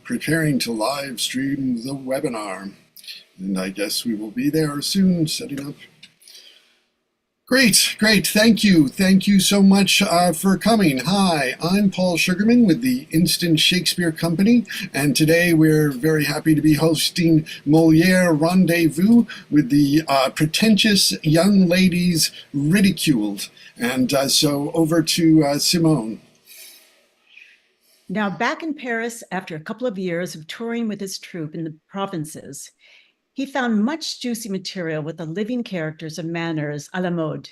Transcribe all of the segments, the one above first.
preparing to live stream the webinar. And I guess we will be there soon, setting up. Great, great. Thank you. Thank you so much for coming. Hi, I'm Paul Sugarman with the Instant Shakespeare Company, and today we're very happy to be hosting Moliere Rendezvous with the Pretentious Young Ladies Ridiculed. And so over to Simone. Now back in Paris, after a couple of years of touring with his troupe in the provinces, he found much juicy material with the living characters and manners à la mode.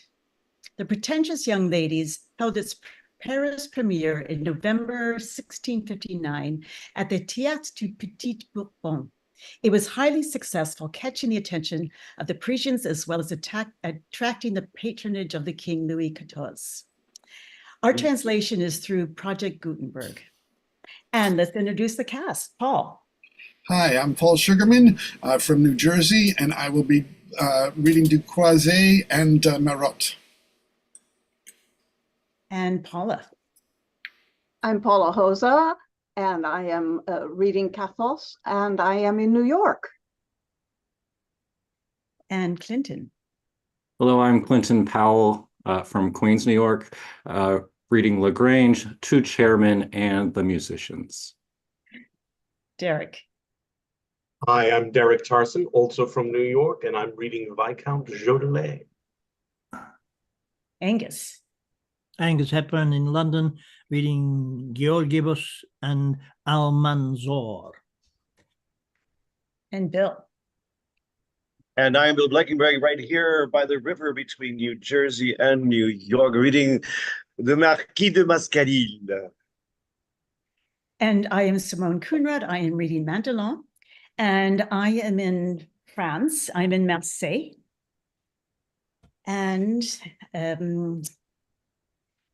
The Pretentious Young Ladies held its Paris premiere in November 1659 at the Théâtre du Petit Bourbon. It was highly successful, catching the attention of the Parisians as well as attracting the patronage of the King Louis XIV. Our translation is through Project Gutenberg. And let's introduce the cast. Paul. Hi, I'm Paul Sugarman from New Jersey, and I will be reading Du CROISY and Marotte. And Paula. I'm Paula HOZA, and I am reading CATHOS, and I am in New York. And Clinton. Hello, I'm Clinton Powell from Queens, New York, reading GRANGE, Two Chairmen, and the Musicians. Derek. Hi, I'm Derek Tarson, also from New York, and I'm reading Viscount JODELET. Angus. Angus Hepburn in London, reading GORGIBUS and ALMANZOR. And Bill. And I'm Bill Blechingbερg right here by the river between New Jersey and New York, reading the Marquis de MASCARILLE. And I am Simone Coonrod. I am reading MADELON. And I am in France. I'm in Marseille. And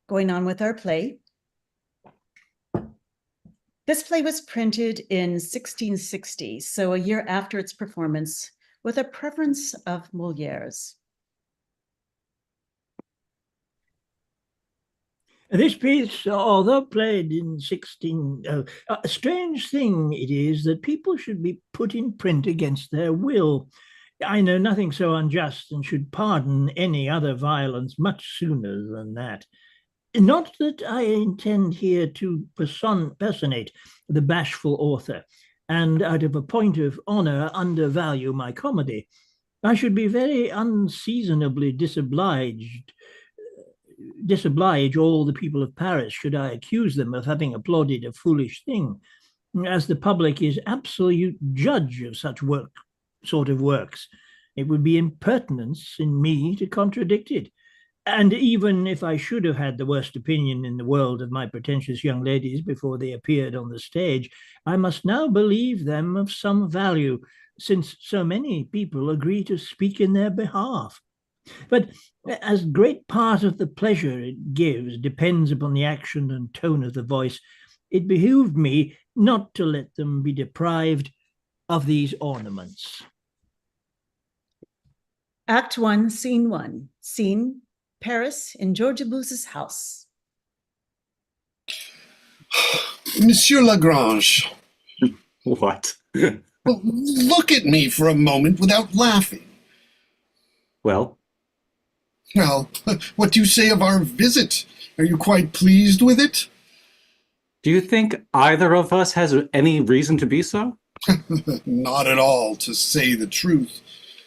going on with our play. This play was printed in 1660, so a year after its performance, with a preference of Moliere's. This piece, although played in a strange thing it is that people should be put in print against their will. I know nothing so unjust and should pardon any other violence much sooner than that. Not that I intend here to personate the bashful author, and out of a point of honor undervalue my comedy. I should be very unseasonably disoblige all the people of Paris should I accuse them of having applauded a foolish thing, as the public is absolute judge of such sort of works. It would be impertinence in me to contradict it. And even if I should have had the worst opinion in the world of my pretentious young ladies before they appeared on the stage, I must now believe them of some value, since so many people agree to speak in their behalf. But as great part of the pleasure it gives depends upon the action and tone of the voice, it behooved me not to let them be deprived of these ornaments. Act 1, Scene 1. Scene, Paris, in GORGIBUS' house. Monsieur Lagrange. What? Well, look at me for a moment without laughing. Well? Well, what do you say of our visit? Are you quite pleased with it? Do you think either of us has any reason to be so? Not at all, to say the truth.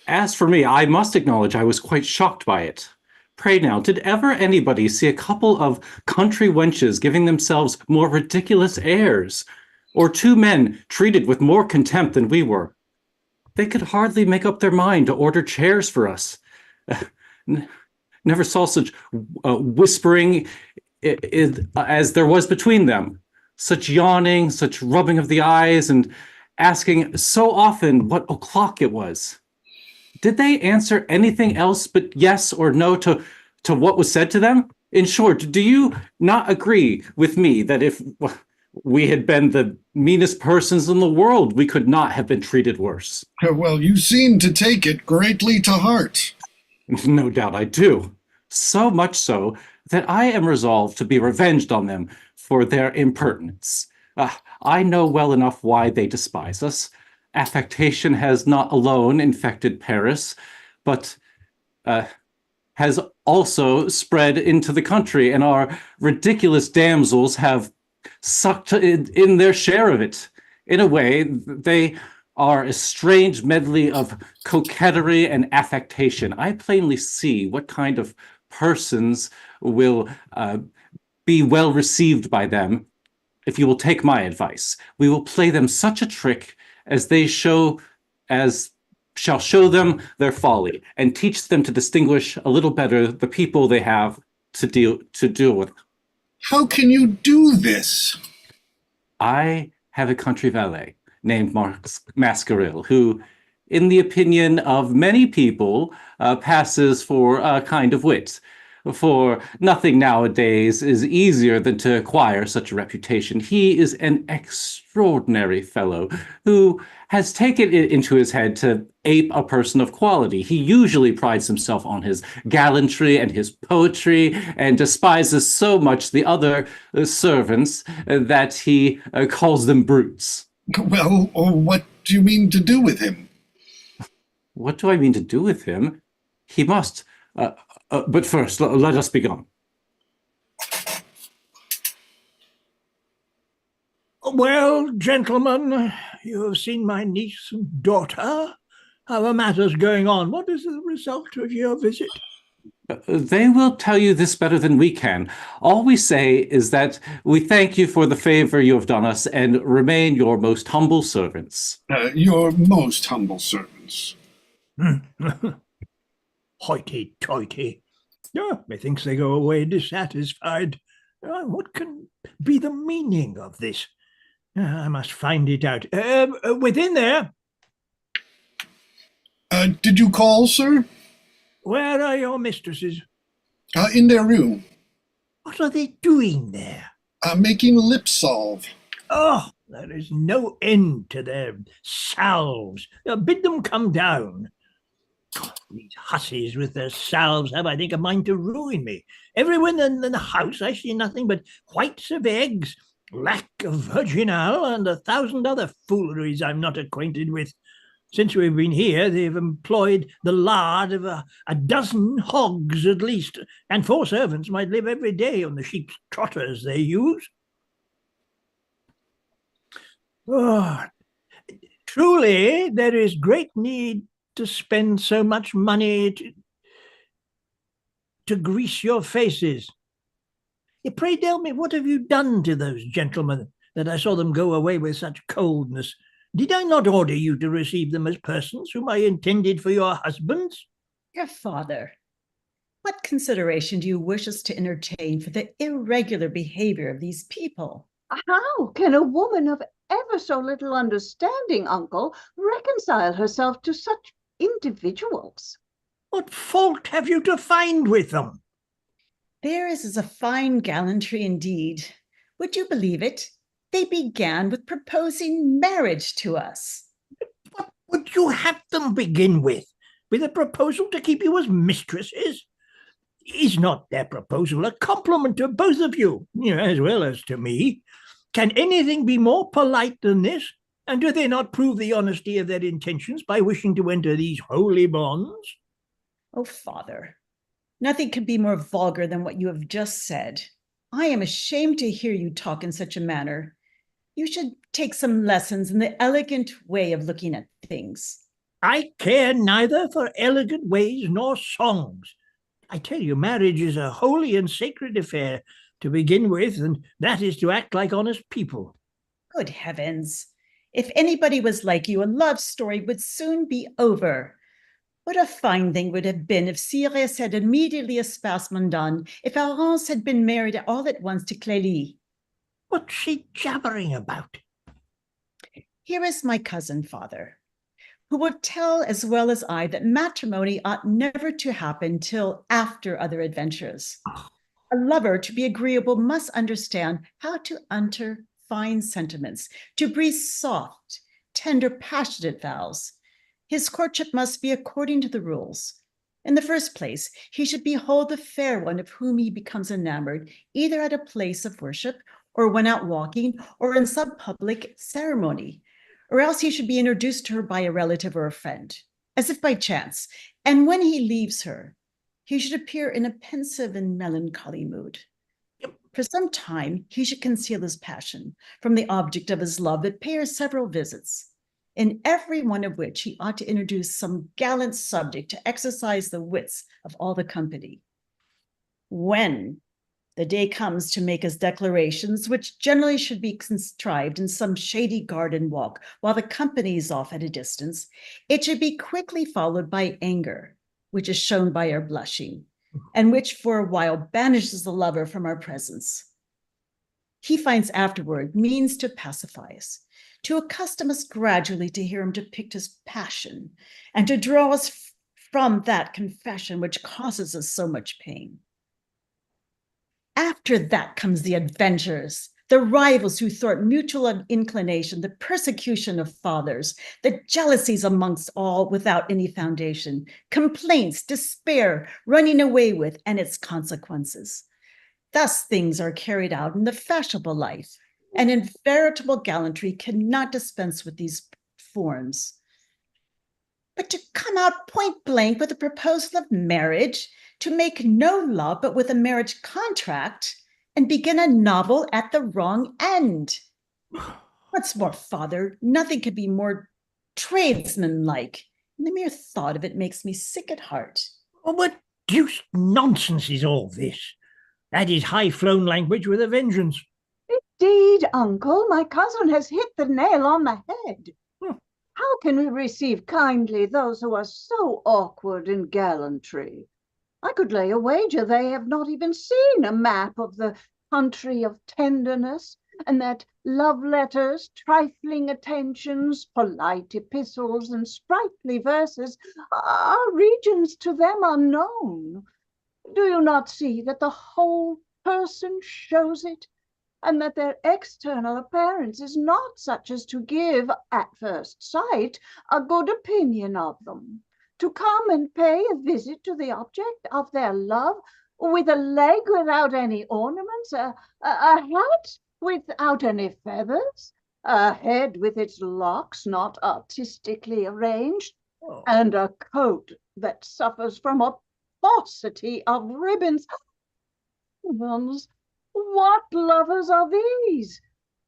As for me, I must acknowledge I was quite shocked by it. Pray now, did ever anybody see a couple of country wenches giving themselves more ridiculous airs? Or two men treated with more contempt than we were? They could hardly make up their mind to order chairs for us. Never saw such whispering as there was between them. Such yawning, such rubbing of the eyes, and asking so often what o'clock it was. Did they answer anything else but yes or no to what was said to them? In short, do you not agree with me that if we had been the meanest persons in the world, we could not have been treated worse? Well, you seem to take it greatly to heart. No doubt I do. So much so that I am resolved to be revenged on them for their impertinence. I know well enough why they despise us. Affectation has not alone infected Paris, but has also spread into the country, and our ridiculous damsels have sucked in their share of it. In a way, they are a strange medley of coquetry and affectation. I plainly see what kind of persons will be well received by them if you will take my advice. We will play them such a trick as shall show them their folly and teach them to distinguish a little better the people they have to deal with. How can you do this? I have a country valet named MASCARILLE, who, in the opinion of many people, passes for a kind of wit. For nothing nowadays is easier than to acquire such a reputation. He is an extraordinary fellow who has taken it into his head to ape a person of quality. He usually prides himself on his gallantry and his poetry and despises so much the other servants that he calls them brutes. Well, what do you mean to do with him? What do I mean to do with him? He must... but first, let us begone. Well, gentlemen, you have seen my niece and daughter. How are matters going on? What is the result of your visit? They will tell you this better than we can. All we say is that we thank you for the favor you have done us and remain your most humble servants. Your most humble servants. Hoity-toity. Methinks they go away dissatisfied. What can be the meaning of this? I must find it out. Within there. Did you call, sir? Where are your mistresses? In their room. What are they doing there? Making lip salve. Oh, there is no end to their salves. Bid them come down. These hussies with their salves have, I think, a mind to ruin me. Everywhere in the house I see nothing but whites of eggs, lac of virginal, and 1,000 other fooleries I'm not acquainted with. Since we've been here, they've employed the lard of a dozen hogs at least, and 4 servants might live every day on the sheep's trotters they use. Oh, truly, there is great need to spend so much money to grease your faces. Pray tell me, what have you done to those gentlemen that I saw them go away with such coldness? Did I not order you to receive them as persons whom I intended for your husbands? Your father, what consideration do you wish us to entertain for the irregular behavior of these people? How can a woman of ever so little understanding, uncle, reconcile herself to such individuals? What fault have you to find with them? Theirs is a fine gallantry indeed. Would you believe it? They began with proposing marriage to us. What would you have them begin with? With a proposal to keep you as mistresses? Is not their proposal a compliment to both of you, as well as to me? Can anything be more polite than this? And do they not prove the honesty of their intentions by wishing to enter these holy bonds? Oh, father, nothing can be more vulgar than what you have just said. I am ashamed to hear you talk in such a manner. You should take some lessons in the elegant way of looking at things. I care neither for elegant ways nor songs. I tell you, marriage is a holy and sacred affair to begin with, and that is to act like honest people. Good heavens! If anybody was like you, a love story would soon be over. What a fine thing would have been if Cyrus had immediately espoused Mondane, if Arance had been married all at once to Clélie. What's she jabbering about? Here is my cousin, father, who will tell as well as I that matrimony ought never to happen till after other adventures. A lover, to be agreeable, must understand how to utter fine sentiments, to breathe soft, tender, passionate vows. His courtship must be according to the rules. In the first place, he should behold the fair one of whom he becomes enamored, either at a place of worship or when out walking, or in some public ceremony, or else he should be introduced to her by a relative or a friend, as if by chance. And when he leaves her, he should appear in a pensive and melancholy mood. For some time, he should conceal his passion from the object of his love, but pay her several visits, in every one of which he ought to introduce some gallant subject to exercise the wits of all the company. When the day comes to make his declarations, which generally should be contrived in some shady garden walk while the company is off at a distance, it should be quickly followed by anger, which is shown by our blushing, and which for a while banishes the lover from our presence. He finds afterward means to pacify us, to accustom us gradually to hear him depict his passion, and to draw us from that confession which causes us so much pain. After that comes the adventures, the rivals who thwart mutual inclination, the persecution of fathers, the jealousies amongst all without any foundation, complaints, despair, running away with, and its consequences. Thus things are carried out in the fashionable life, and in veritable gallantry cannot dispense with these forms. But to come out point blank with a proposal of marriage, to make no love but with a marriage contract, and begin a novel at the wrong end. What's more, father, nothing could be more tradesmanlike, and the mere thought of it makes me sick at heart. Oh, what deuced nonsense is all this? That is high-flown language with a vengeance. Indeed, uncle, my cousin has hit the nail on the head. How can we receive kindly those who are so awkward in gallantry? I could lay a wager they have not even seen a map of the country of tenderness, and that love letters, trifling attentions, polite epistles, and sprightly verses are regions to them unknown. Do you not see that the whole person shows it, and that their external appearance is not such as to give, at first sight, a good opinion of them? To come and pay a visit to the object of their love with a leg without any ornaments, a hat without any feathers, a head with its locks not artistically arranged, and a coat that suffers from a paucity of ribbons. Heavens, what lovers are these?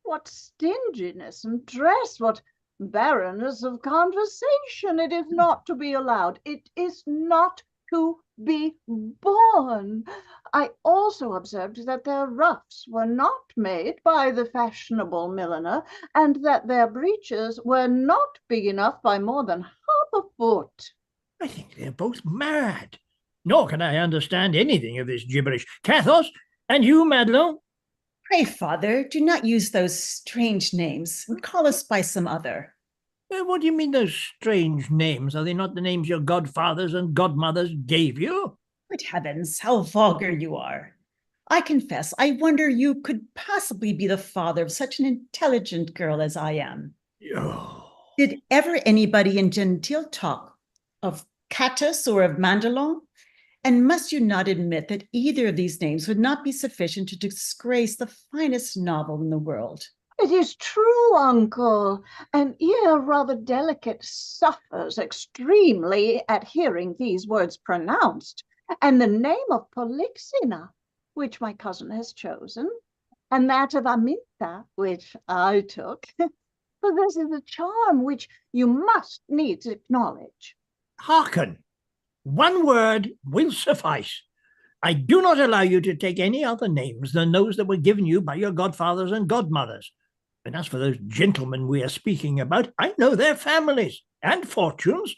What stinginess in dress, what barrenness of conversation! It is not to be allowed. It is not to be borne. I also observed that their ruffs were not made by the fashionable milliner, and that their breeches were not big enough by more than half a foot. I think they're both mad. Nor can I understand anything of this gibberish. CATHOS, and you, Madelon? Pray, father, do not use those strange names, and call us by some other. What do you mean, those strange names? Are they not the names your godfathers and godmothers gave you? Good heavens, how vulgar you are. I confess, I wonder you could possibly be the father of such an intelligent girl as I am. Oh. Did ever anybody in genteel talk of CATHOS or of MADELON? And must you not admit that either of these names would not be sufficient to disgrace the finest novel in the world? It is true, uncle. An ear rather delicate suffers extremely at hearing these words pronounced, and the name of Polixena, which my cousin has chosen, and that of Aminta, which I took, possesses a charm which you must needs acknowledge. Hearken. One word will suffice. I do not allow you to take any other names than those that were given you by your godfathers and godmothers. And as for those gentlemen we are speaking about, I know their families and fortunes,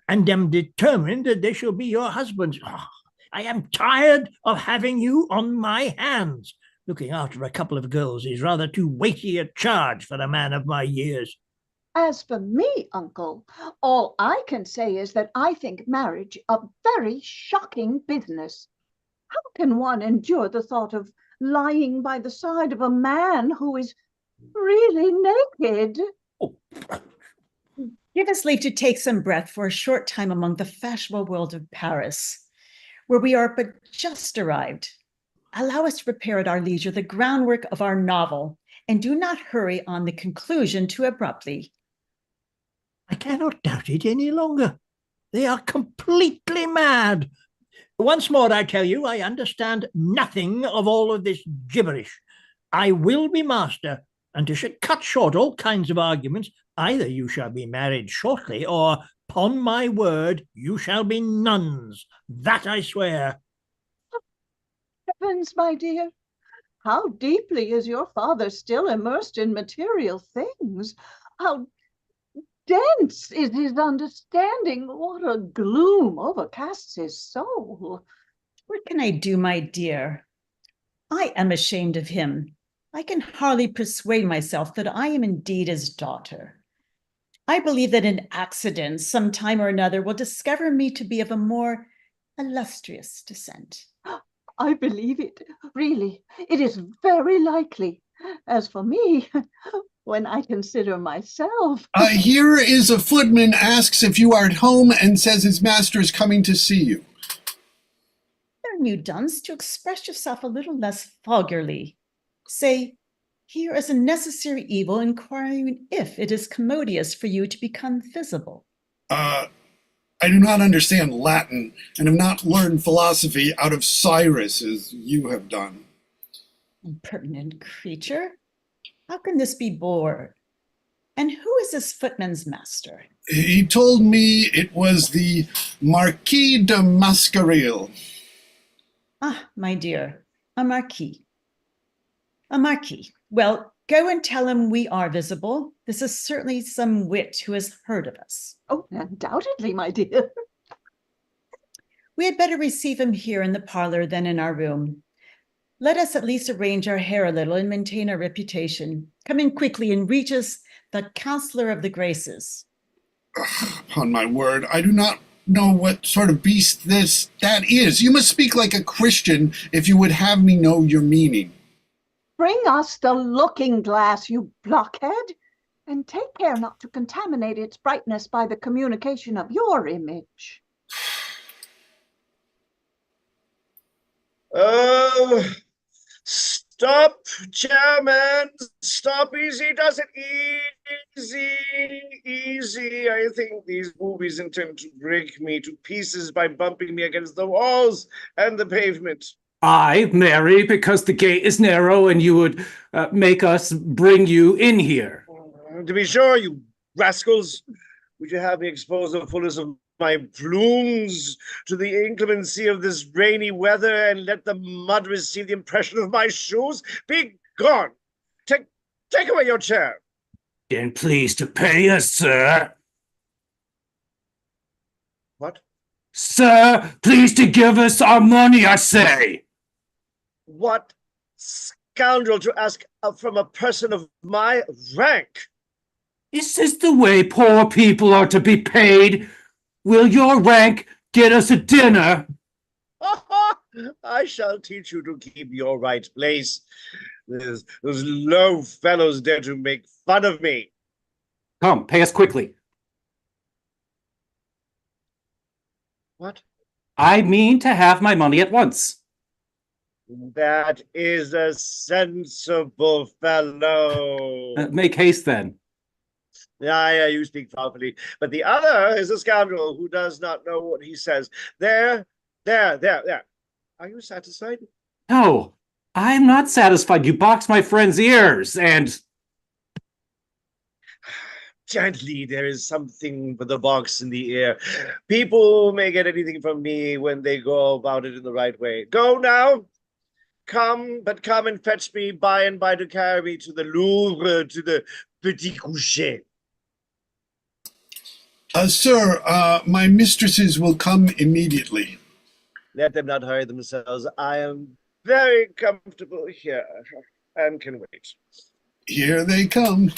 and am determined that they shall be your husbands. Oh, I am tired of having you on my hands. Looking after a couple of girls is rather too weighty a charge for a man of my years. As for me, uncle, all I can say is that I think marriage a very shocking business. How can one endure the thought of lying by the side of a man who is really naked? Oh. Give us leave to take some breath for a short time among the fashionable world of Paris, where we are but just arrived. allow us to prepare at our leisure the groundwork of our novel, and do not hurry on the conclusion too abruptly. I cannot doubt it any longer. They are completely mad. Once more, I tell you, I understand nothing of all of this gibberish. I will be master, and to cut short all kinds of arguments, either you shall be married shortly, or, upon my word, you shall be nuns. That I swear. Heavens, my dear, how deeply is your father still immersed in material things? How dense is his understanding? What a gloom overcasts his soul. What can I do, my dear? I am ashamed of him. I can hardly persuade myself that I am indeed his daughter. I believe that an accident, some time or another, will discover me to be of a more illustrious descent. I believe it, really. It is very likely. As for me, when I consider myself. Here is a footman asks if you are at home and says his master is coming to see you. Learn you, dunce, to express yourself a little less vulgarly. Say, here is a necessary evil, inquiring if it is commodious for you to become visible. I do not understand Latin and have not learned philosophy out of Cyrus as you have done. Impertinent creature. How can this be bored? And who is this footman's master? He told me it was the Marquis de MASCARILLE. Ah, my dear, a marquis. A marquis. Well, go and tell him we are visible. This is certainly some wit who has heard of us. Oh, undoubtedly, my dear. We had better receive him here in the parlor than in our room. Let us at least arrange our hair a little and maintain our reputation. Come in quickly and reach us the Counselor of the Graces. Upon my word, I do not know what sort of beast that is. You must speak like a Christian if you would have me know your meaning. Bring us the looking glass, you blockhead, and take care not to contaminate its brightness by the communication of your image. Oh, stop, Chairman. Stop. Easy does it. Easy. I think these boobies intend to break me to pieces by bumping me against the walls and the pavement. I marry because the gate is narrow and you would make us bring you in here. To be sure, you rascals. Would you have me expose the fullness of my plumes to the inclemency of this rainy weather and let the mud receive the impression of my shoes? Be gone! Take away your chair. Then please to pay us, sir. What? Sir, please to give us our money, I say. What scoundrel to ask from a person of my rank? Is this the way poor people are to be paid? Will your rank get us a dinner? I shall teach you to keep your right place. Those low fellows dare to make fun of me. Come, pay us quickly. What? I mean to have my money at once. That is a sensible fellow. Make haste then. Yeah, you speak properly. But the other is a scoundrel who does not know what he says. There. Are you satisfied? No, I'm not satisfied. You boxed my friend's ears and... Gently, there is something for the box in the ear. People may get anything from me when they go about it in the right way. Go now. Come and fetch me by and by to carry me to the Louvre, to the Petit Coucher. Sir, my mistresses will come immediately. Let them not hurry themselves. I am very comfortable here and can wait. Here they come.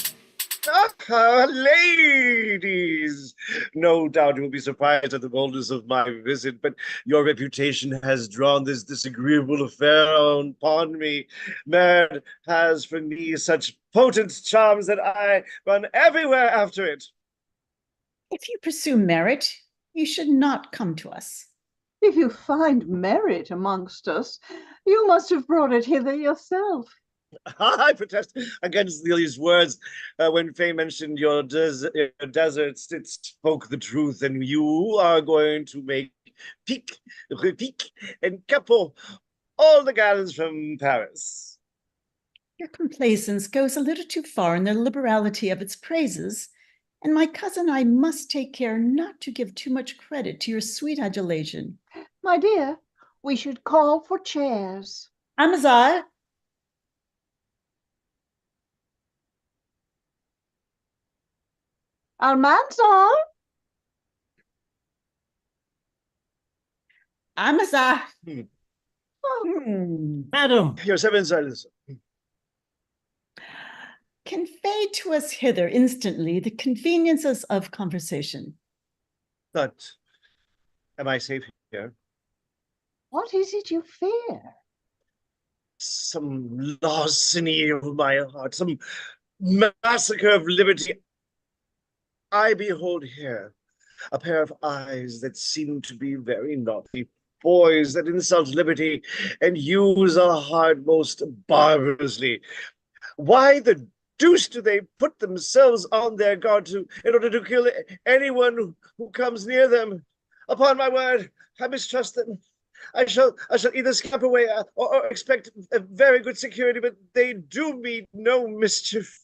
Ah, ladies! No doubt you will be surprised at the boldness of my visit, but your reputation has drawn this disagreeable affair upon me. Merit has for me such potent charms that I run everywhere after it. If you pursue merit, you should not come to us. If you find merit amongst us, you must have brought it hither yourself. I protest against these words. When Faye mentioned your deserts, it spoke the truth, and you are going to make pique, repique, and capot all the gallons from Paris. Your complaisance goes a little too far in the liberality of its praises, and my cousin and I must take care not to give too much credit to your sweet adulation. My dear, we should call for chairs. ALMANZOR! ALMANZOR! ALMANZOR! Madam, Your seven silence. Convey to us hither instantly the conveniences of conversation. But am I safe here? What is it you fear? Some larceny of my heart, some massacre of liberty. I behold here a pair of eyes that seem to be very naughty, boys that insult liberty and use our heart most barbarously. Why the deuce do they put themselves on their guard in order to kill anyone who comes near them? Upon my word, I mistrust them. I shall either scamper away or expect a very good security, but they do me no mischief.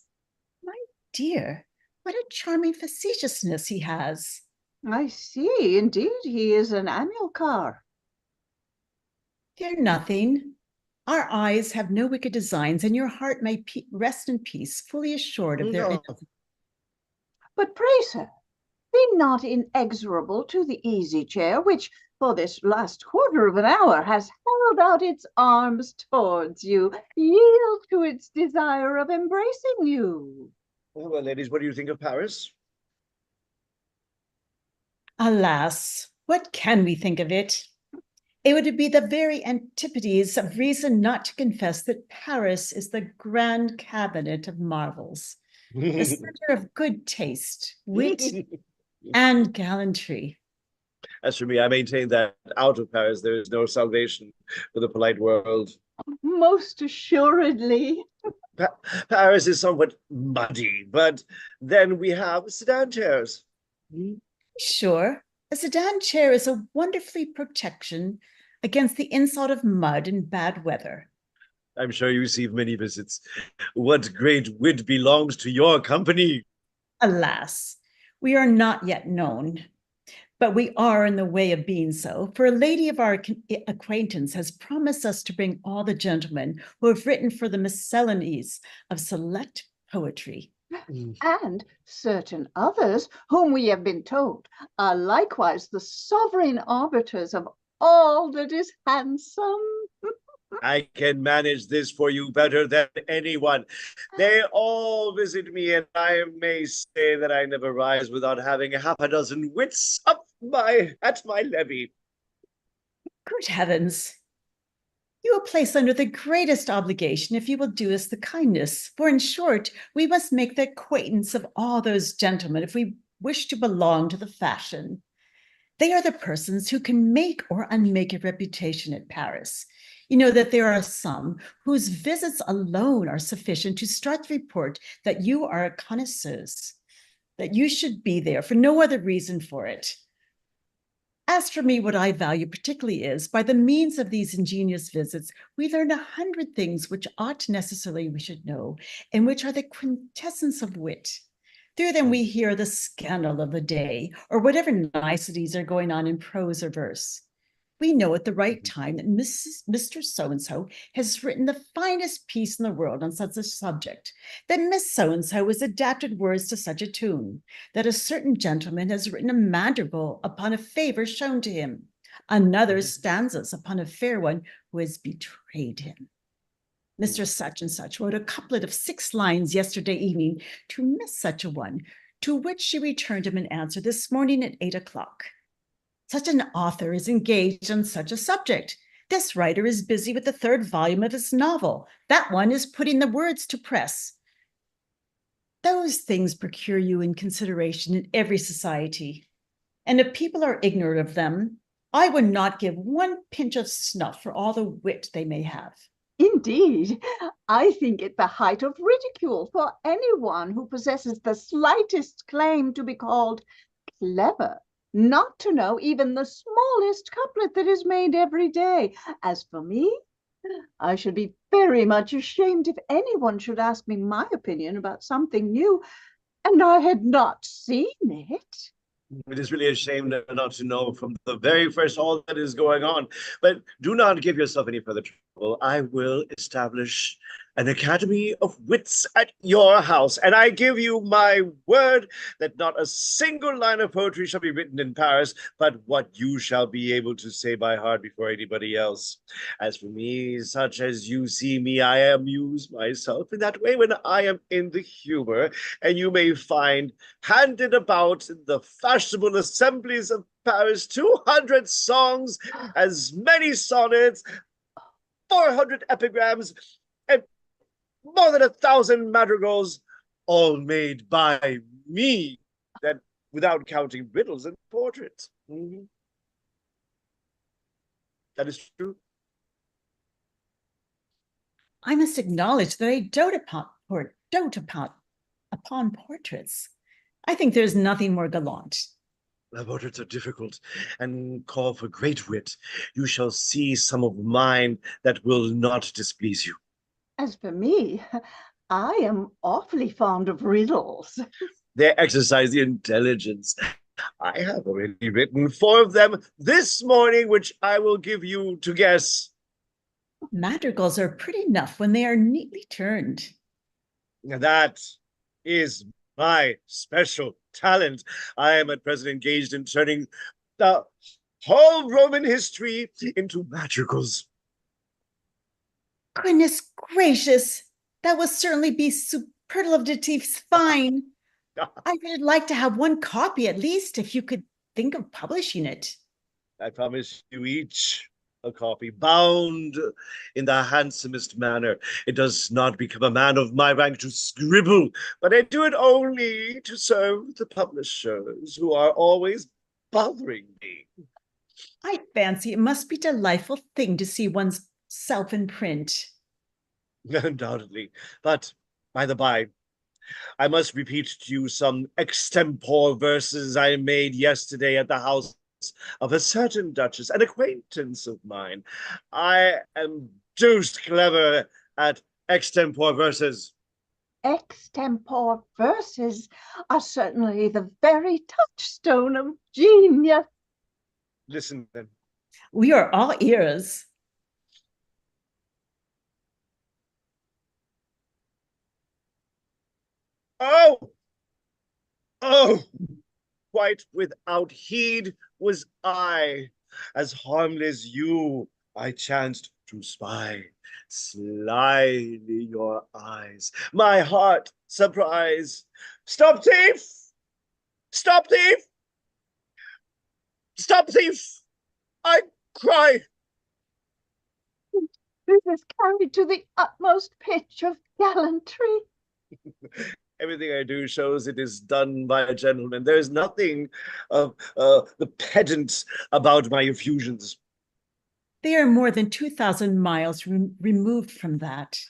My dear, what a charming facetiousness he has. I see, indeed, he is an Amilcar. Fear nothing. Our eyes have no wicked designs, and your heart may rest in peace, fully assured of their innocence. But pray, sir, be not inexorable to the easy chair, which for this last quarter of an hour has held out its arms towards you. Yield to its desire of embracing you. Well, ladies, what do you think of Paris? Alas, what can we think of it? It would be the very antipodes of reason not to confess that Paris is the grand cabinet of marvels, the center of good taste, wit, and gallantry. As for me, I maintain that out of Paris there is no salvation for the polite world. Most assuredly. Paris is somewhat muddy, but then we have sedan chairs. Sure, a sedan chair is a wonderfully protection against the insult of mud and bad weather. I'm sure you receive many visits. What great wit belongs to your company? Alas, we are not yet known, but we are in the way of being so, for a lady of our acquaintance has promised us to bring all the gentlemen who have written for the miscellanies of select poetry. And certain others, whom we have been told are likewise the sovereign arbiters of all that is handsome. I can manage this for you better than anyone. They all visit me, and I may say that I never rise without having half a dozen wits at my levee. Good heavens! You are placed under the greatest obligation if you will do us the kindness, for in short, we must make the acquaintance of all those gentlemen if we wish to belong to the fashion. They are the persons who can make or unmake a reputation at Paris. You know that there are some whose visits alone are sufficient to start the report that you are a connoisseuse, that you should be there for no other reason for it. As for me, what I value particularly is, by the means of these ingenious visits, we learn 100 things which ought necessarily we should know, and which are the quintessence of wit. Through them we hear the scandal of the day, or whatever niceties are going on in prose or verse. We know at the right time that Mr. So-and-so has written the finest piece in the world on such a subject, that Miss So-and-so has adapted words to such a tune, that a certain gentleman has written a madrigal upon a favor shown to him, another stanzas upon a fair one who has betrayed him. Mr. Such and Such wrote a couplet of 6 lines yesterday evening to Miss Such a one, to which she returned him an answer this morning at 8 o'clock. Such an author is engaged on such a subject. This writer is busy with the 3rd volume of his novel. That one is putting the words to press. Those things procure you in consideration in every society. And if people are ignorant of them, I would not give one pinch of snuff for all the wit they may have. Indeed, I think it the height of ridicule for anyone who possesses the slightest claim to be called clever, not to know even the smallest couplet that is made every day. As for me, I should be very much ashamed if anyone should ask me my opinion about something new, and I had not seen it. It is really a shame not to know from the very first all that is going on. But do not give yourself any further trouble. I will establish an academy of wits at your house, and I give you my word that not a single line of poetry shall be written in Paris, but what you shall be able to say by heart before anybody else. As for me, such as you see me, I amuse myself in that way when I am in the humor, and you may find handed about in the fashionable assemblies of Paris 200 songs, as many sonnets, 400 epigrams, and more than 1,000 madrigals, all made by me, that without counting riddles and portraits. That is true. I must acknowledge that I dote upon portraits. I think there's nothing more gallant. The portraits are difficult and call for great wit. You shall see some of mine that will not displease you. As for me, I am awfully fond of riddles. They exercise the intelligence. I have already written 4 of them this morning, which I will give you to guess. Madrigals are pretty enough when they are neatly turned. That is my special talent. I am at present engaged in turning the whole Roman history into madrigals. Goodness gracious, that will certainly be superlatively fine. I would like to have one copy at least, if you could think of publishing it. I promise you each a copy, bound in the handsomest manner. It does not become a man of my rank to scribble, but I do it only to serve the publishers, who are always bothering me. I fancy it must be a delightful thing to see one's self in print. Undoubtedly. But, by the by, I must repeat to you some extempore verses I made yesterday at the house of a certain duchess, an acquaintance of mine. I am deuced clever at extempore verses. Extempore verses are certainly the very touchstone of genius. Listen then. We are all ears. Oh, quite without heed was I, as harmless you I chanced to spy. Slyly your eyes, my heart surprise. Stop thief! Stop thief! Stop thief! I cry. This is carried to the utmost pitch of gallantry. Everything I do shows it is done by a gentleman. There is nothing of the pedant about my effusions. They are more than 2,000 miles removed from that.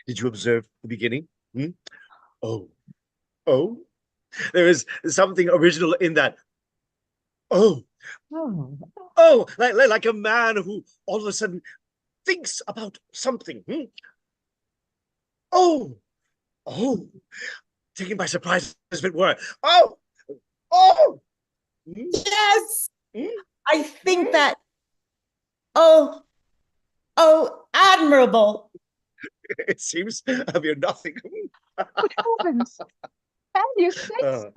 Did you observe the beginning? Oh, there is something original in that. Oh, like a man who all of a sudden thinks about something. Oh, taken by surprise as it were. Oh. Yes, I think that. Admirable. It seems a mere nothing. Good heavens, can you say so?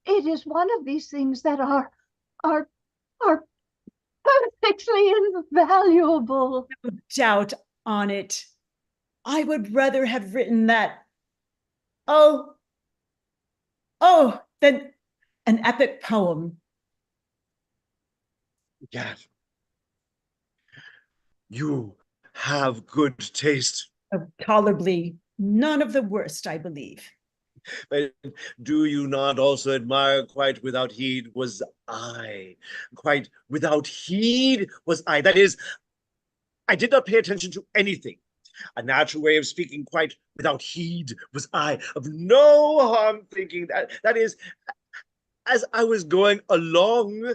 It is one of these things that are perfectly invaluable. No doubt on it. I would rather have written that. Than an epic poem. Yes. You have good taste. Tolerably, none of the worst, I believe. But do you not also admire quite without heed was I? Quite without heed was I. That is, I did not pay attention to anything. A natural way of speaking, quite without heed was I, of no harm thinking. That is, as I was going along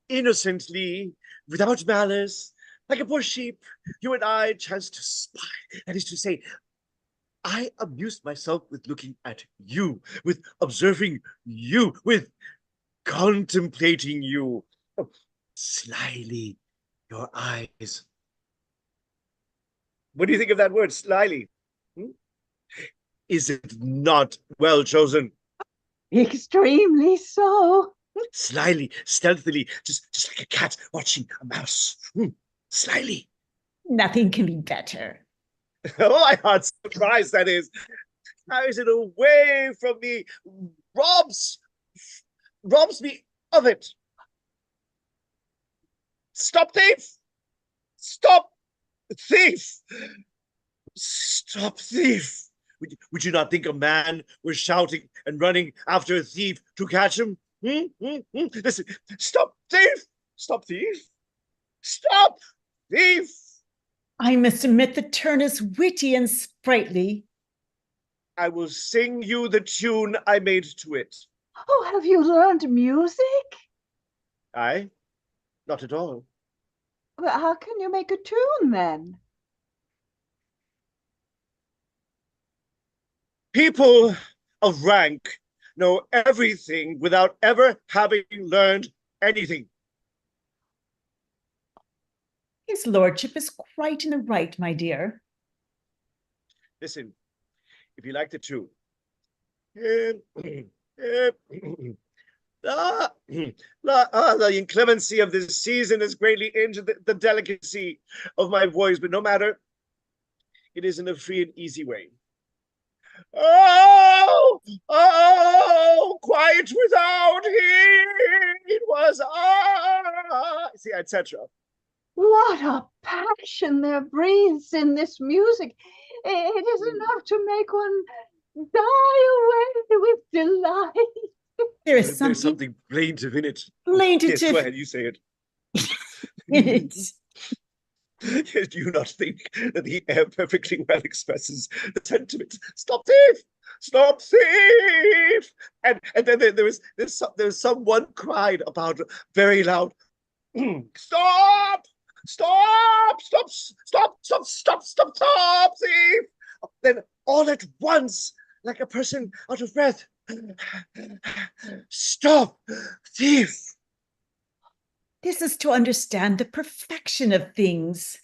innocently, without malice, like a poor sheep, you and I chanced to spy. That is to say, I amused myself with looking at you, with observing you, with contemplating you. Oh, slyly, your eyes. What do you think of that word, slyly? Is it not well chosen? Extremely so. Slyly, stealthily, just like a cat watching a mouse. Slyly. Nothing can be better. Oh, my heart's surprised, that is. Carries it away from me, robs me of it. Stop thief! Stop thief! Stop thief! Would you not think a man was shouting and running after a thief to catch him? Listen, stop thief! Stop thief! Stop thief! I must admit the turn is witty and sprightly. I will sing you the tune I made to it. Oh, have you learned music? I? Not at all. Well, how can you make a tune then? People of rank know everything without ever having learned anything. His lordship is quite in the right, my dear. Listen, if you like the tune. The inclemency of this season has greatly injured the delicacy of my voice, but no matter. It is in a free and easy way. Oh, quite without heed was I. See, etc. What a passion there breathes in this music. It is enough to make one die away with delight. There is There's something plaintive in it. plaintive Yes, go ahead, you say it. in it. Yes, do you not think that the air perfectly well expresses the sentiment? Stop thief! Stop thief! And then there was someone cried about very loud. Stop! Stop! Stop! Stop! Stop! Stop! Stop! Stop! Thief! Then all at once, like a person out of breath. Stop! Thief! This is to understand the perfection of things,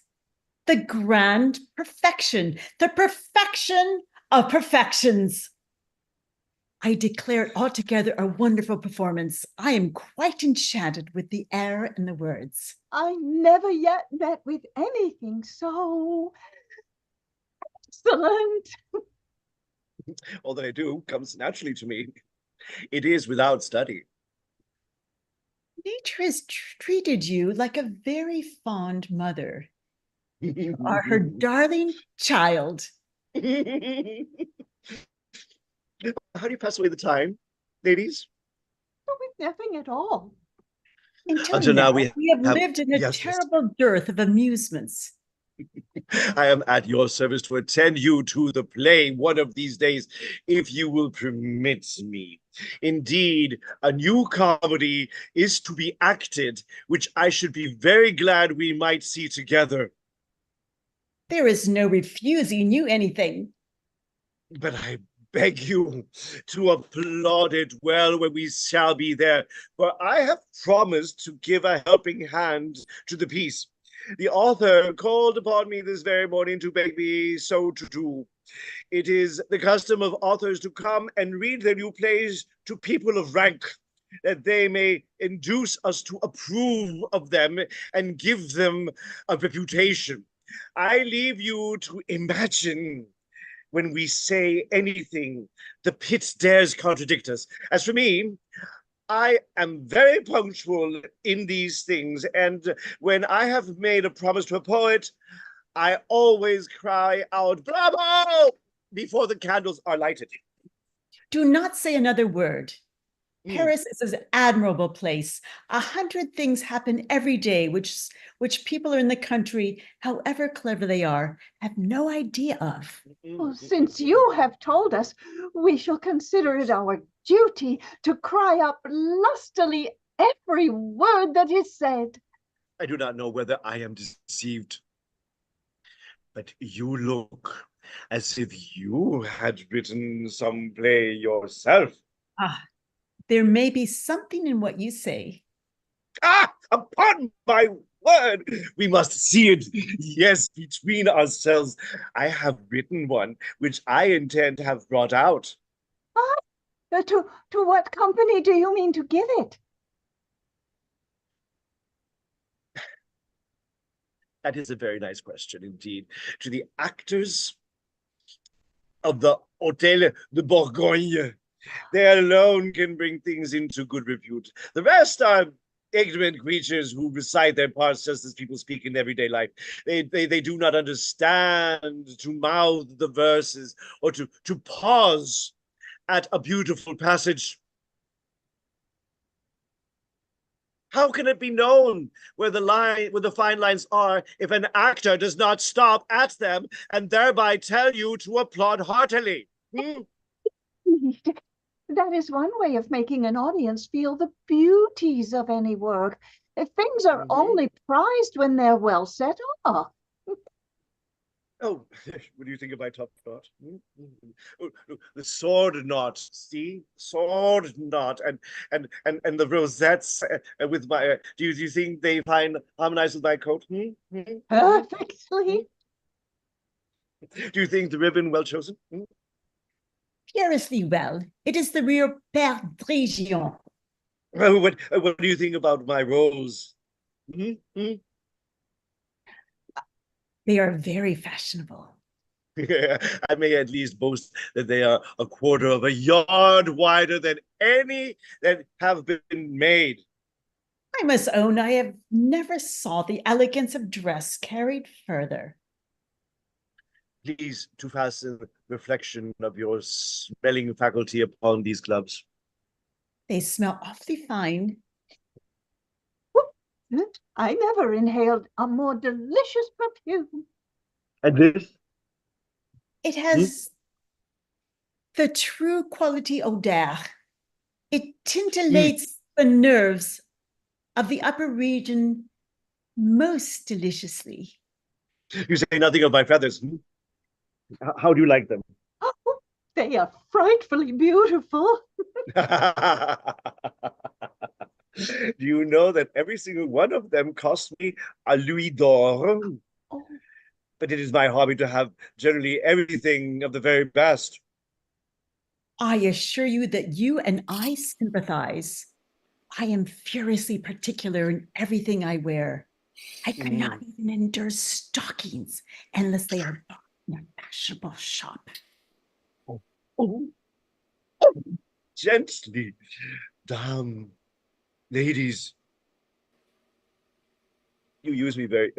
the grand perfection, the perfection of perfections. I declare it altogether a wonderful performance. I am quite enchanted with the air and the words. I never yet met with anything so excellent. All that I do comes naturally to me. It is without study. Nature has treated you like a very fond mother. You are her darling child. How do you pass away the time, ladies? With nothing at all. Until now, we have lived in a yes, terrible dearth of amusements. I am at your service to attend you to the play one of these days, if you will permit me. Indeed, a new comedy is to be acted, which I should be very glad we might see together. There is no refusing you anything. But I beg you to applaud it well when we shall be there, for I have promised to give a helping hand to the piece. The author called upon me this very morning to beg me so to do. It is the custom of authors to come and read their new plays to people of rank, that they may induce us to approve of them and give them a reputation. I leave you to imagine when we say anything, the pit dares contradict us. As for me, I am very punctual in these things, and when I have made a promise to a poet, I always cry out, "Bravo!" before the candles are lighted. Do not say another word. Mm. Paris is an admirable place. 100 things happen every day, which people in the country, however clever they are, have no idea of. Well, since you have told us, we shall consider it our duty to cry up lustily every word that is said. I do not know whether I am deceived, but you look as if you had written some play yourself. Ah, there may be something in what you say. Ah, upon my word, we must see it. Yes, between ourselves, I have written one which I intend to have brought out. To what company do you mean to give it? That is a very nice question indeed. To the actors of the Hôtel de Bourgogne. They alone can bring things into good repute. The rest are ignorant creatures who recite their parts just as people speak in everyday life. They do not understand to mouth the verses or to pause at a beautiful passage. How can it be known where the fine lines are if an actor does not stop at them and thereby tell you to applaud heartily? That is one way of making an audience feel the beauties of any work. If things are only prized when they're well set off. Oh, what do you think of my top knot? Oh, look, the sword knot, see? Sword knot and the rosettes with my, do you think they harmonize with my coat? Perfectly. Do you think the ribbon well chosen? Curiously well. It is the real Perdrignon. Oh, what do you think about my rose? They are very fashionable. I may at least boast that they are a quarter of a yard wider than any that have been made. I must own I have never saw the elegance of dress carried further. Please to fasten reflection of your smelling faculty upon these gloves. They smell awfully fine. I never inhaled a more delicious perfume. And this? It has the true quality odeur. It tintillates the nerves of the upper region most deliciously. You say nothing of my feathers. How do you like them? Oh, they are frightfully beautiful. Do you know that every single one of them cost me a louis d'or? Oh. But it is my hobby to have generally everything of the very best. I assure you that you and I sympathize. I am furiously particular in everything I wear. I cannot even endure stockings unless they are bought in a fashionable shop. Oh. Gently, damn, ladies. You use me very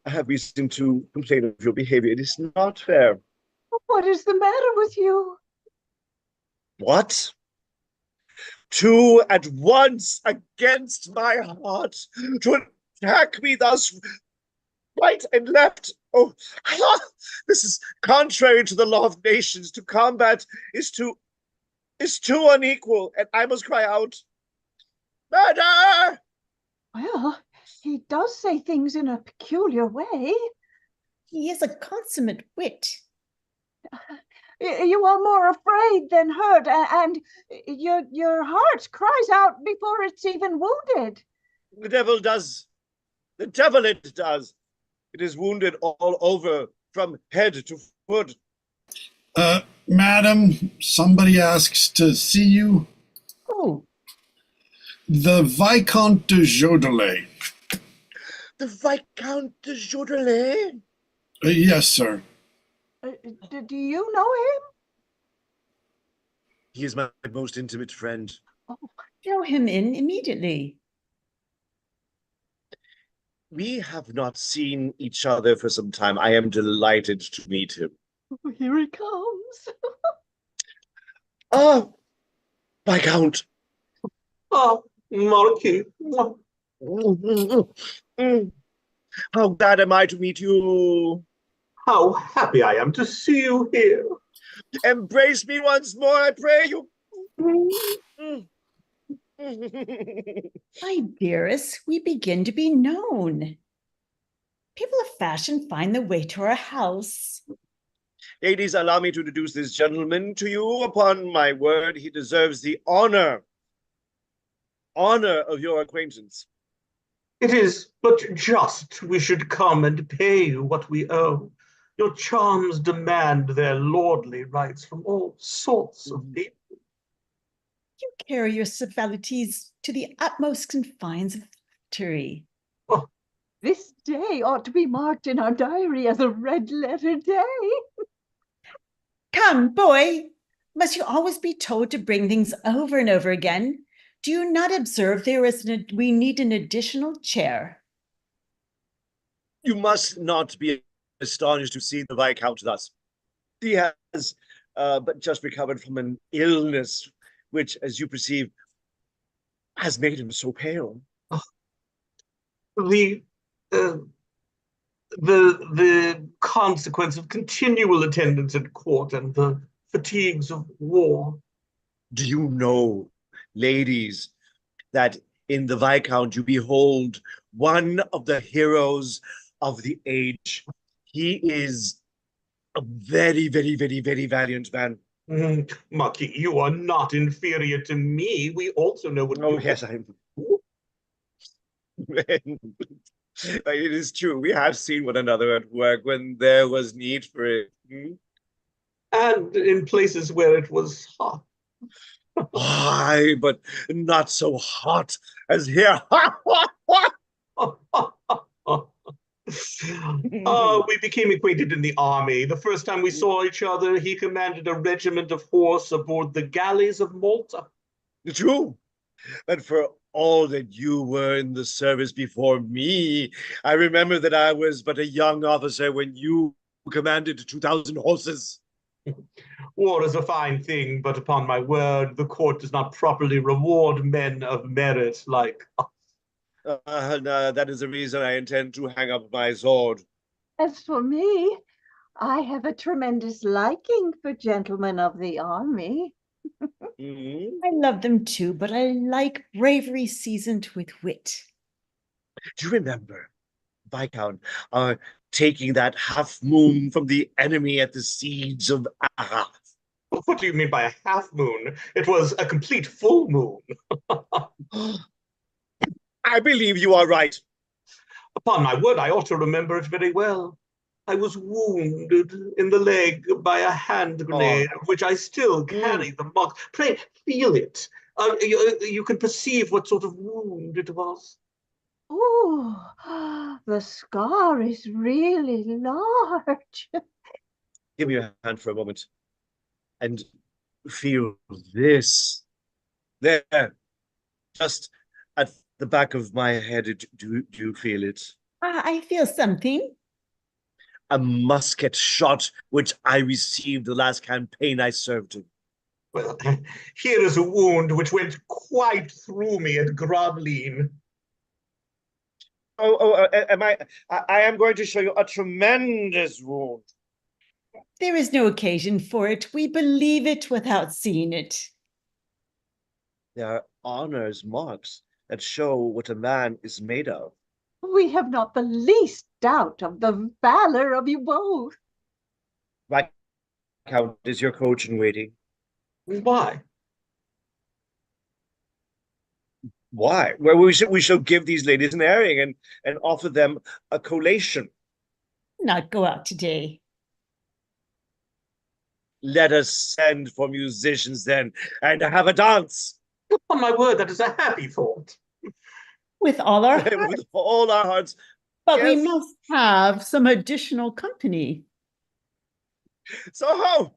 I have reason to complain of your behavior. It is not fair. What is the matter with you? What? Two at once against my heart, to attack me thus right and left. Oh, this is contrary to the law of nations. To combat is too unequal, and I must cry out, murder! Well, he does say things in a peculiar way. He is a consummate wit. You are more afraid than hurt, and your heart cries out before it's even wounded. The devil does. The devil it does. It is wounded all over, from head to foot. Madam, somebody asks to see you. Oh, The Viscount de Jodelet. The Viscount de Jodelet? Yes, sir. Do you know him? He is my most intimate friend. Oh, throw him in immediately. We have not seen each other for some time. I am delighted to meet him. here he comes. Ah, Viscount. Ah, Marquis. How glad am I to meet you. How happy I am to see you here. Embrace me once more, I pray you. My dearest, we begin to be known. People of fashion find their way to our house. Ladies, allow me to introduce this gentleman to you. Upon my word, he deserves the honor of your acquaintance. It is but just we should come and pay you what we owe. Your charms demand their lordly rights from all sorts of people. You carry your civilities to the utmost confines of flattery. This day ought to be marked in our diary as a red-letter day. Come, boy, must you always be told to bring things over and over again? Do you not observe we need an additional chair? You must not be astonished to see the Viscount thus. He has but just recovered from an illness, which, as you perceive, has made him so pale. The consequence of continual attendance at court and the fatigues of war. Do you know, ladies, that in the Viscount you behold one of the heroes of the age? He is a very, very, very, very valiant man. Marquis, you are not inferior to me. We also know what Oh, yes, I am. It is true. We have seen one another at work when there was need for it. And in places where it was hot. Aye, but not so hot as here. We became acquainted in the army. The first time we saw each other, he commanded a regiment of horse aboard the galleys of Malta. True. But for all that you were in the service before me, I remember that I was but a young officer when you commanded 2,000 horses. War is a fine thing, but upon my word, the court does not properly reward men of merit like us. No, that is the reason I intend to hang up my sword. As for me, I have a tremendous liking for gentlemen of the army. I love them too, but I like bravery seasoned with wit. Do you remember, Viscount, taking that half moon from the enemy at the siege of Arras? What do you mean by a half moon? It was a complete full moon. I believe you are right. Upon my word, I ought to remember it very well. I was wounded in the leg by a hand grenade, of which I still carry the mark. Pray, feel it. You can perceive what sort of wound it was. Oh, the scar is really large. Give me your hand for a moment. And feel this. There. Just at the back of my head. Do you feel it? I feel something. A musket shot which I received the last campaign I served in. Well, here is a wound which went quite through me at Gravelines. I am going to show you a tremendous wound. There is no occasion for it. We believe it without seeing it. There are honors marks that show what a man is made of. We have not the least doubt of the valor of you both. Viscount is your coach in waiting. Why? Why? Well, we shall give these ladies an airing and offer them a collation. Not go out today. Let us send for musicians then and have a dance. Upon my word, that is a happy thought. With all our hearts. With all our hearts. But we Yes. must have some additional company. So,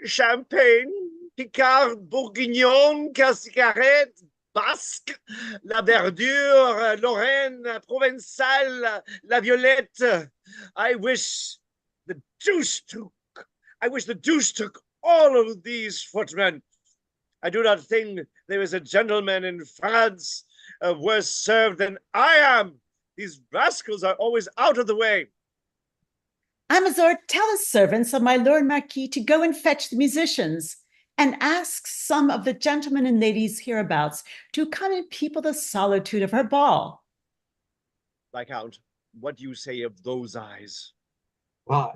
champagne, Picard, Bourguignon, Cigarette, Basque, la Verdure, Lorraine, Provençal, la Violette. I wish the deuce took all of these footmen I do not think there is a gentleman in France worse served than I am. These rascals are always out of the way. Almanzor, tell the servants of my Lord Marquis to go and fetch the musicians, and ask some of the gentlemen and ladies hereabouts to come and people the solitude of her ball. Viscount, what do you say of those eyes? Why,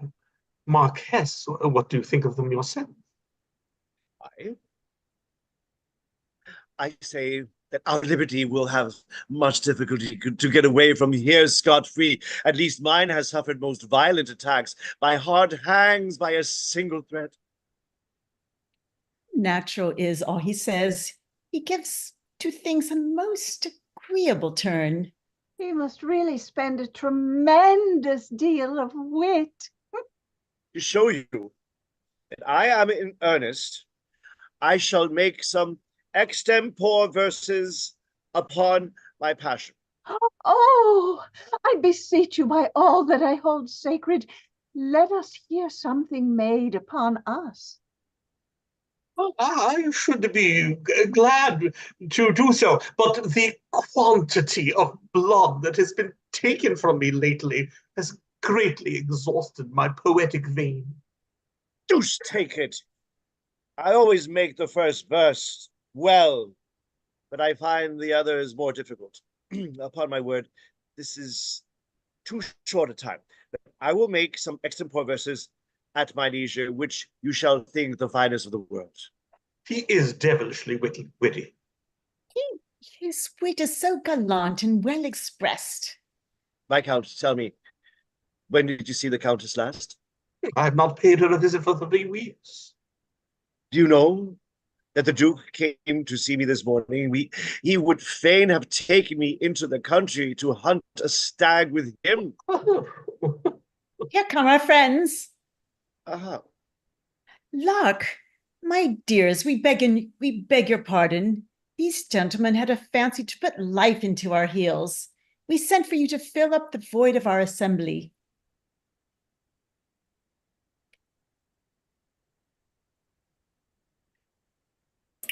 Marquess, what do you think of them yourself? I say that our liberty will have much difficulty to get away from here scot-free. At least mine has suffered most violent attacks. My heart hangs by a single thread. Natural is all he says. He gives to things a most agreeable turn. He must really spend a tremendous deal of wit. To show you that I am in earnest, I shall make some extempore verses upon my passion. Oh, I beseech you by all that I hold sacred, let us hear something made upon us. Well, I should be glad to do so, but the quantity of blood that has been taken from me lately has greatly exhausted my poetic vein. Deuce take it! I always make the first verse well, but I find the others more difficult. Upon my word, this is too short a time. I will make some extempore verses at my leisure, which you shall think the finest of the world. He is devilishly witty. His wit is so gallant and well expressed. Viscount, tell me, when did you see the Countess last? I have not paid her a visit for 3 weeks. Do you know that the Duke came to see me this morning? He would fain have taken me into the country to hunt a stag with him. Here come our friends. Uh-huh. Lark, my dears, we beg your pardon. These gentlemen had a fancy to put life into our heels. We sent for you to fill up the void of our assembly.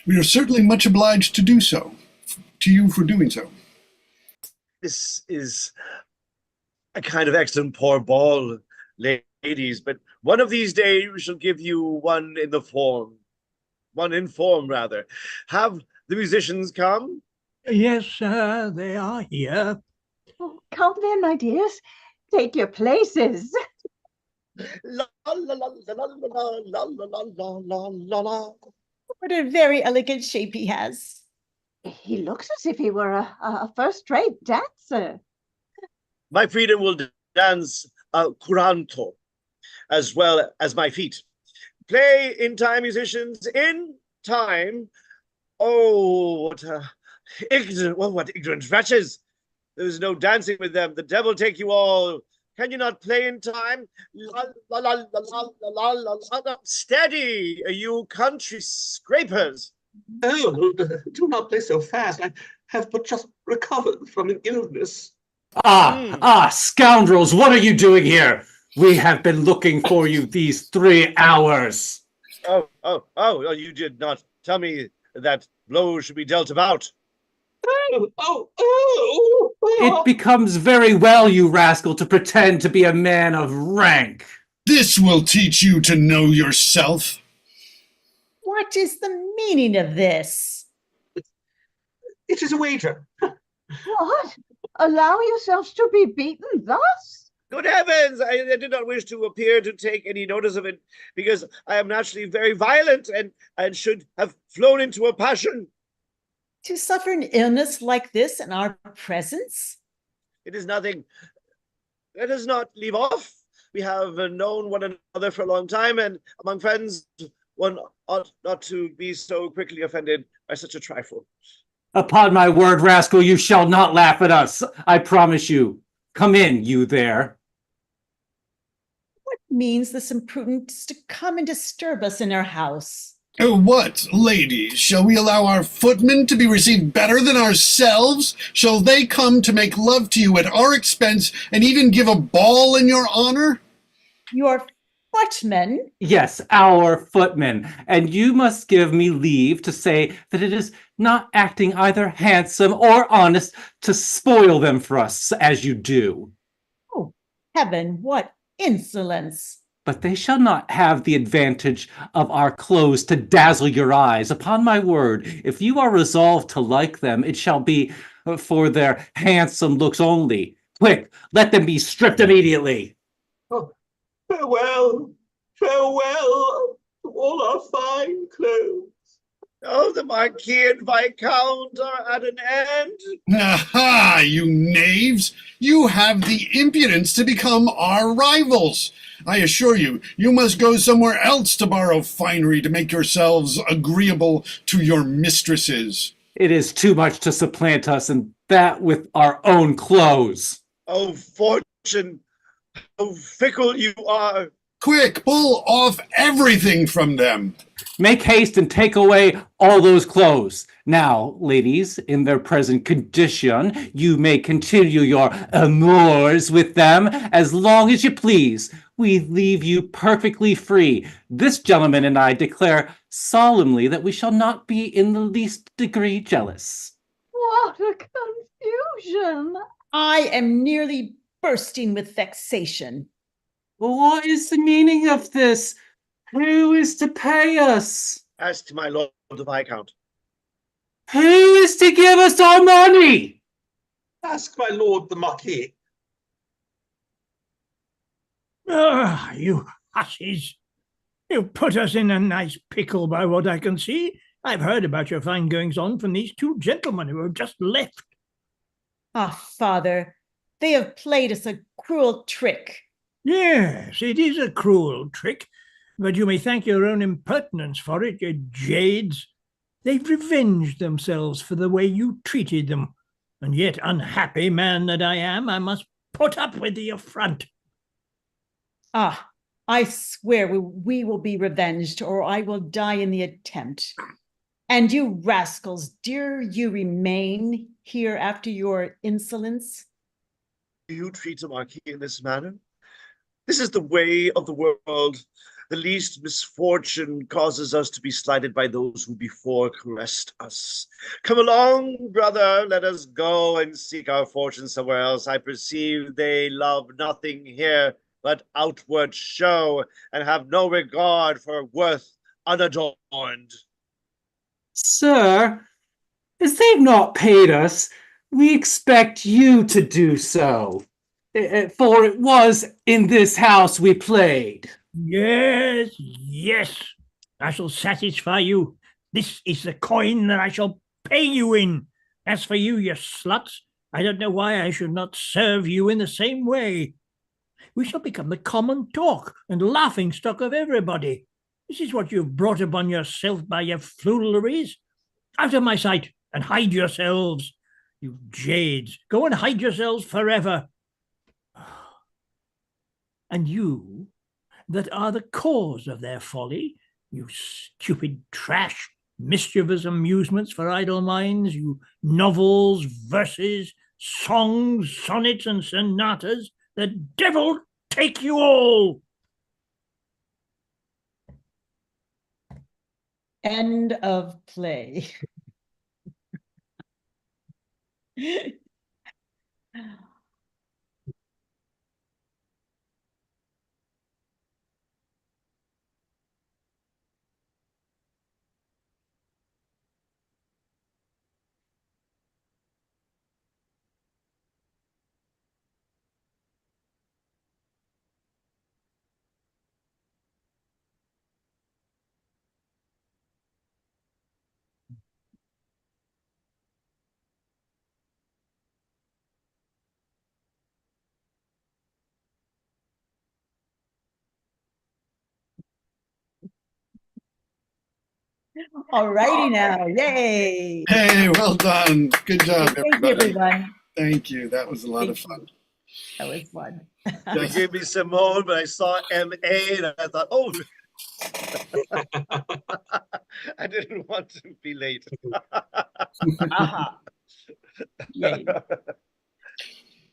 We are certainly much obliged to do so, to you for doing so. This is a kind of extempore ball, ladies, but one of these days we shall give you one in form, rather. Have the musicians come? Yes, sir, they are here. Oh, come then, my dears, take your places. La la la la la la la la la la la la. What a very elegant shape he has. He looks as if he were a first-rate dancer. My freedom will dance curanto as well as my feet. Play in time, musicians, in time. Oh, what ignorant wretches! There is no dancing with them. The devil take you all. Can you not play in time? La, la, la, la, la, la, la, la. Steady, you country scrapers. Oh, do not play so fast. I have but just recovered from an illness. Scoundrels, what are you doing here? We have been looking for you these 3 hours. Oh, you did not tell me that blows should be dealt about. It becomes very well, you rascal, to pretend to be a man of rank. This will teach you to know yourself. What is the meaning of this? It is a wager. What? Allow yourselves to be beaten thus? Good heavens! I did not wish to appear to take any notice of it, because I am naturally very violent and should have flown into a passion. To suffer an illness like this in our presence? It is nothing. Let us not leave off. We have known one another for a long time, and among friends, one ought not to be so quickly offended by such a trifle. Upon my word, rascal, you shall not laugh at us. I promise you. Come in, you there. What means this imprudence to come and disturb us in our house? What, ladies? Shall we allow our footmen to be received better than ourselves? Shall they come to make love to you at our expense and even give a ball in your honor? Your Footmen? Yes, our footmen. And you must give me leave to say that it is not acting either handsome or honest to spoil them for us as you do. Oh, heaven, what insolence! But they shall not have the advantage of our clothes to dazzle your eyes. Upon my word, if you are resolved to like them, it shall be for their handsome looks only. Quick, let them be stripped immediately. Oh, farewell, farewell to all our fine clothes. Oh, the Marquis and Viscount are at an end. Aha, you knaves! You have the impudence to become our rivals. I assure you, you must go somewhere else to borrow finery to make yourselves agreeable to your mistresses. It is too much to supplant us, and that with our own clothes. Oh, fortune, how fickle you are. Quick, pull off everything from them. Make haste and take away all those clothes. Now, ladies, in their present condition, you may continue your amours with them as long as you please. We leave you perfectly free. This gentleman and I declare solemnly that we shall not be in the least degree jealous. What a confusion! I am nearly bursting with vexation. What is the meaning of this? Who is to pay us? Ask my lord the Viscount. Who is to give us our money? Ask my lord the Marquis. Ah, you hussies. You put us in a nice pickle by what I can see. I've heard about your fine goings-on from these two gentlemen who have just left. Ah, father, they have played us a cruel trick. Yes, it is a cruel trick, but you may thank your own impertinence for it, you jades. They've revenged themselves for the way you treated them, and yet, unhappy man that I am, I must put up with the affront. Ah, I swear we will be revenged, or I will die in the attempt. And you rascals, dare you remain here after your insolence? Do you treat the Marquis in this manner? This is the way of the world. The least misfortune causes us to be slighted by those who before caressed us. Come along, brother, let us go and seek our fortune somewhere else. I perceive they love nothing here but outward show, and have no regard for worth unadorned. Sir, as they've not paid us, we expect you to do so. For it was in this house we played. Yes, yes, I shall satisfy you. This is the coin that I shall pay you in. As for you, you sluts, I don't know why I should not serve you in the same way. We shall become the common talk and laughing stock of everybody. This is what you've brought upon yourself by your fooleries. Out of my sight, and hide yourselves. You jades, go and hide yourselves forever. And you that are the cause of their folly, you stupid trash, mischievous amusements for idle minds, you novels, verses, songs, sonnets, and sonatas, the devil take you all! End of play. All righty now. Yay. Hey, well done. Good job, Thank you, everybody. everyone. Thank you. That was a lot Thank of fun. That was fun. They gave me Simone, but I saw M.A. and I thought, oh, I didn't want to be late. Aha. Yay.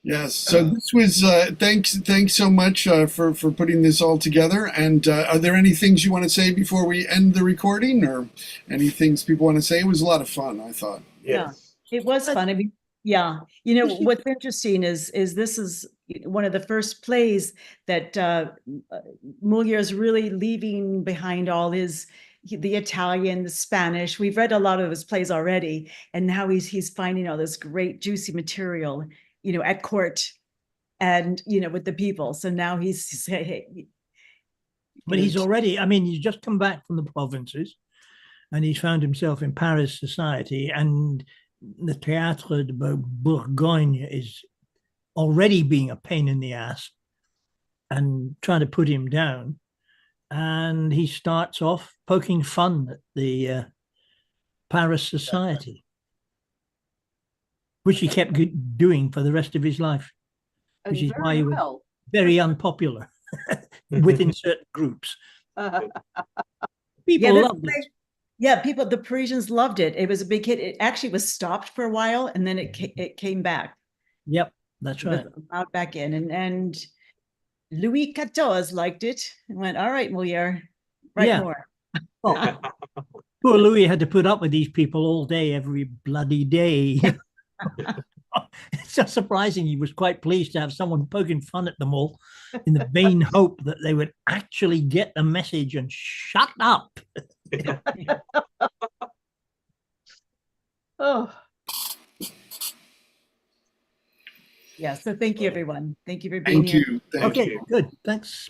Yes. So this was thanks so much for putting this all together. And are there any things you want to say before we end the recording, or any things people want to say? It was a lot of fun, I thought. Yes. It was fun. I mean, yeah. You know, what's interesting is this is one of the first plays that Moliere is really leaving behind all the Italian, the Spanish. We've read a lot of his plays already, and now he's finding all this great juicy material, you know, at court and, you know, with the people. So now he's hey, But he's already, I mean, he's just come back from the provinces and he's found himself in Paris society, and the Théâtre de Bourgogne is already being a pain in the ass and trying to put him down. And he starts off poking fun at the Paris society, which he kept doing for the rest of his life, which is why he was very unpopular within certain groups. People loved it. Yeah, the Parisians loved it. It was a big hit. It actually was stopped for a while, and then it came back. Yep, that's right. Out back in, and Louis XIV liked it and went, all right, Moliere, write more. Well, poor Louis had to put up with these people all day, every bloody day. It's just surprising. He was quite pleased to have someone poking fun at them all in the vain hope that they would actually get the message and shut up. Oh. Yeah, so thank you, everyone. Thank you for being here. Thank you. Okay, good. Thanks.